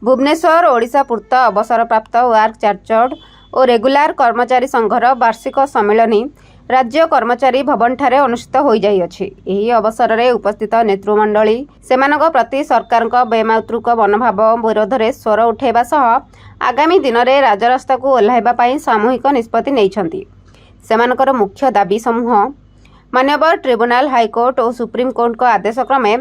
Bhubaneswar Odisha पूर्त अवसरप्राप्त work chartered और regular कर्मचारी संघर वार्षिक सम्मिलनी राज्य कर्मचारी भवन ठारे अनुष्ठित हो जाइछि। एही अवसर में उपस्थित नेतृमंडली सेमानक प्रति सरकार बेमातृक मनोभाव विरोध में स्वर उठाइबा सह आगामी दिन में राजरास्ता को ओह्लाइबा पई सामूहिक निष्पत्ति नैछन्ति। सेमानकर मुख्य दाबी समूह मान्यवर ट्रिब्यूनाल हाईकोर्ट और सुप्रीमकोर्ट आदेश क्रमे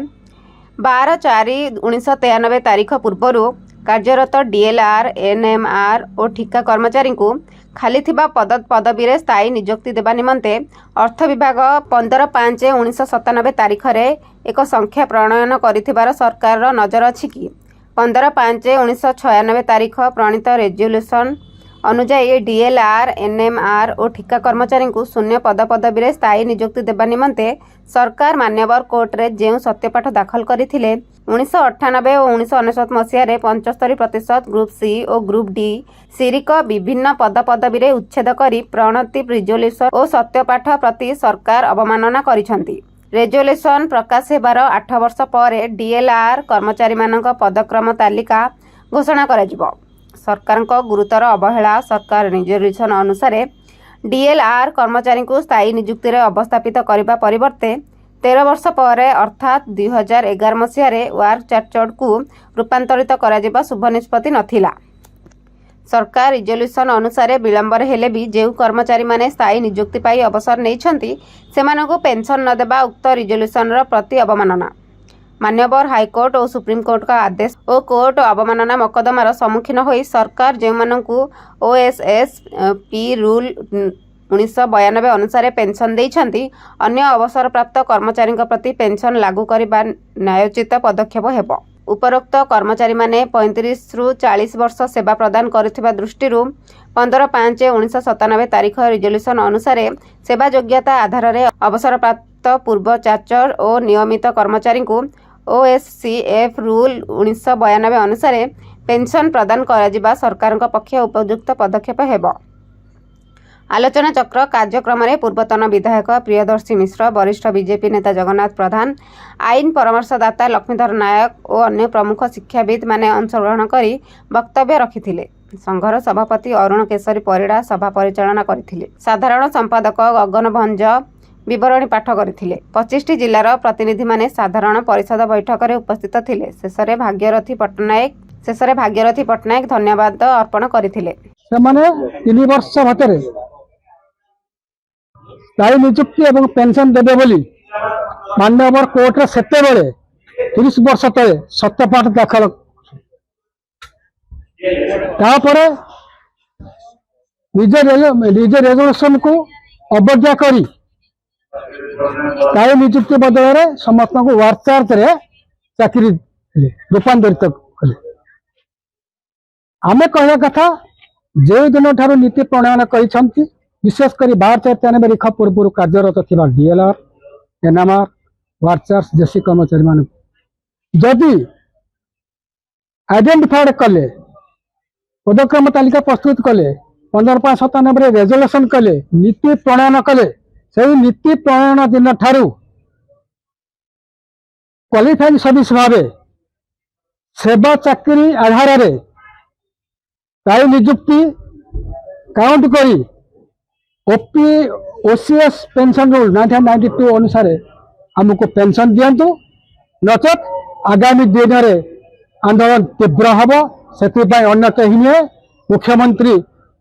12/4/1993 तारीख पूर्व कार्यरत डीएलआर एनएमआर और ठिका कर्मचारी को खाली थिबा पदवी रे स्थायी नियुक्ति देबा निमंते अर्थ विभाग 15/5/1997 तारीख रे एक संख्या प्रणयन करिथिबार सरकार रो नजर अछि कि 15/5/1996 तारीख प्रणीत रेजोल्यूशन अनुजाई डीएलआर एनएमआर और ठिका कर्मचारी को शून्य पदवी रे स्थायी नियुक्ति देबा निमंते सरकार मान्यवर कोर्ट रे जेउ सत्यपाठ दाखल करथिले 1998 और 1999 मसीह 75% ग्रुप सी और ग्रुप डी सीरिक विभिन्न पदवी रे उच्छेद करी प्रणति रिजोल्यूशन और सत्यपाठ प्रति सरकार अवमानना करिसंती। रेजोल्यूशन प्रकाश हेबार 8 वर्ष पर डीएलआर कर्मचारी मानक पदक्रम तालिका घोषणा करा सरकार गुरुतर अवहेला सरकार रिजोल्यूशन अनुसार डीएलआर कर्मचारी को स्थायी नियुक्ति रे अवस्थापित करने परिवर्ते 13 वर्ष पर अर्थात 2011 मसीह वर्क चार्टर्ड को रूपांतरित करा शुभ निष्पत्ति नथिला। सरकार रिजोल्यूशन अनुसार विलंबर हेले भी जो कर्मचारी माने स्थायी नियुक्ति पाई अवसर नैछन्ति सेमानकु पेंशन न देबा उक्त रिजोल्यूशन रो प्रति अवमानना। मान्यवर हाईकोर्ट और सुप्रीमकोर्ट का आदेश और कोर्ट अवमानना मकदमार सम्मुखीन होई सरकार जो ओएसएस पी रूल 1992 अनुसार पेंशन देइछन्ति अन्य अवसर प्राप्त कर्मचारी प्रति पेंशन लागू करबा न्यायोचित पदक्षेप हेबो। उपरोक्त कर्मचारी माने 35 रु 40 वर्ष सेवा प्रदान करुथिबा दृष्टि 15/5/1997 तारीख रिजोल्यूशन अनुसार सेवा योग्यता आधार रे अवसर प्राप्त पूर्व चार्टर और नियमित कर्मचारी को ओएससीएफ रूल 1992 अनुसार पेंशन प्रदान करा सरकार पक्ष उपयुक्त पदक्षेप हेबो। आलोचना चक्र कार्यक्रम में पूर्वतन विधायक प्रियदर्शी मिश्र, वरिष्ठ बीजेपी नेता जगन्नाथ प्रधान, आईन परामर्शदाता लक्ष्मीधर नायक और अन्य प्रमुख शिक्षाविद माने अंशग्रहण कर वक्तव्य रखिथिले। संघर सभापति अरुण केशरी परिड़ा सभा परिचालना करथिले। साधारण संपादक गगन भंज विवरणी पाठ करथिले। 25टी जिलार प्रतिनिधि माने साधारण परिषद बैठक में उपस्थित थिले। शेषरे भाग्यरथी पट्टनायक धन्यवाद अर्पण करथिले। सेमाने 3 वर्ष भीतर स्थायी नियुक्ति और पेंशन देवे बोली मान्यवर कोर्ट रे सेते बेले 30 वर्ष तले सत्यपाठ दाखल तापर निज रेजोल्यूशन को अवज्ञा करी स्थायी नियुक्ति बदल में समस्त को वर्क चार्ज रे चाकरी रूपांतरित कले। आमे कहया कथा जो दिन ठारू नीति प्रणयन करिसंती विशेषकर 12/4/93 तारीख पूर्व कार्यरत थिबा डीएलआर एनएमआर वर्क चार्ज जेसी कर्मचारी मान जदि आइडेंटिफाइड कले पदक्रम तालिका प्रस्तुत कले 15/5/97 रेजोल्यूशन कले नीति प्रणयन कले से नीति प्रणयन दिन ठारू क्वालिफाइंग सर्विस भावे सेवा चाकरी आधार रे स्थायी नियुक्ति काउंट करी ओसीएस पेंशन रूल 1992 अनुसार हमको पेंशन दिंतु नचेत आगामी दिन में आंदोलन तीव्र हम से अन्य कहीं मुख्यमंत्री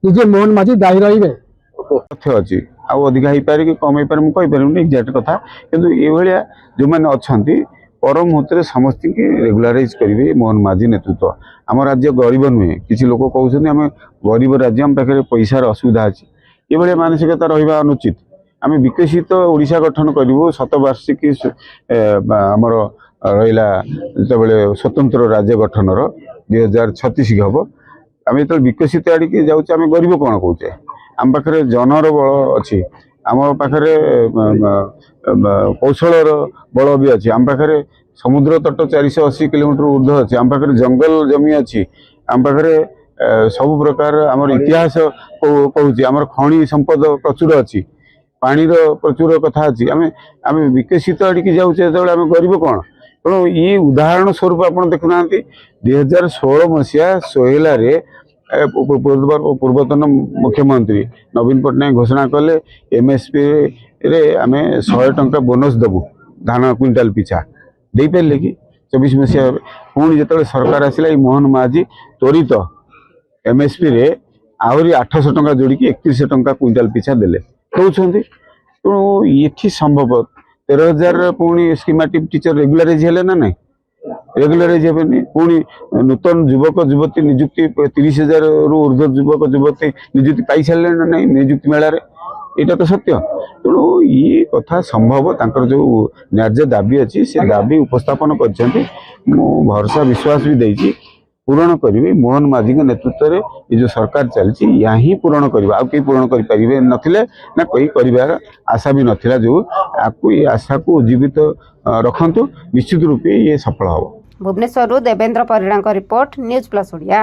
निजे मोहन माझी दायी रही अच्छी अधिका हो पारे कि कम हो पारे मुझे कहीपर एक्जाक्ट कथा किंतु ये जो मैंने अच्छा पर मुहूर्त समस्त की रेगुलाराइज करेंगे मोहन माझी नेतृत्व। आम राज्य गरीब नुहे किसी लोग कहते आम गरीब राज्य आम पाखे पैसार असुविधा अच्छी ये मानसिकता रहा अनुचित। आम विकसित ओडिशा गठन करूँ शतवार्षिकी आमर रहा जो स्वतंत्र राज्य गठन 2036 हम आम जो विकसित आड़े जाऊे आम गरीब कौन कौचे आम पाखे जनर बल अच्छी आम पाखे कौशल बल भी अच्छी आम पाखे समुद्र तट 480 किलोमीटर ऊर्ध्व अच्छी आम पाखे जंगल जमी अच्छी आम पाखे सब प्रकार आम इतिहास कहूँ आम खनि संपद प्रचुर अच्छी पानी प्रचुर कथा अच्छी आम विकसित आड़े जाऊे जो आम गरीब कौन ତେଣୁ ଇ ଉଦାହରଣ ସ୍ୱରୂପ ଆପଣ ଦେଖୁନାହାନ୍ତି 2016 ମସିହା सोहेलारे पूर्वतन मुख्यमंत्री नवीन पट्टनायक घोषणा कले एमएसपी रे आमे 100 टंका बोनस देबू धान क्विंटाल पिछा दे पारे कि 24 मसीहा पुणी जो सरकार आसला मोहन माझी त्वरित एमएसपी रे आहरी 800 टंका जोड़ी 3100 टंका क्विंटाल पिछा देले कहते तेणु ये संभव 13,000 पुणी स्कीमेटिक टीचर रेगुलाराइज हेले ना नहीं रेगुलाराइज हेबेनी पुणी नूतन युवक युवती नियुक्ति 30,000 रु ऊर्ध्व युवक युवती नियुक्ति पाई सारे ना नहीं नियुक्ति मेला यहाँ तो सत्य तेणु ये कथा संभव तांकर जो न्याय्य दाबी अच्छी से दाबी उपस्थापन कर भरोसा विश्वास भी देती पूरण करेंगे मोहन माझी नेतृत्व में ये जो सरकार चलती यहाँ ही पूरण कर पूरण करें नथिले ना कोई कर आशा भी नाला जो आपको ये आशा को जीवित रखंतु निश्चित रूपे ये सफल हम। Bhubaneswar Devendra Parida report news plus Odia.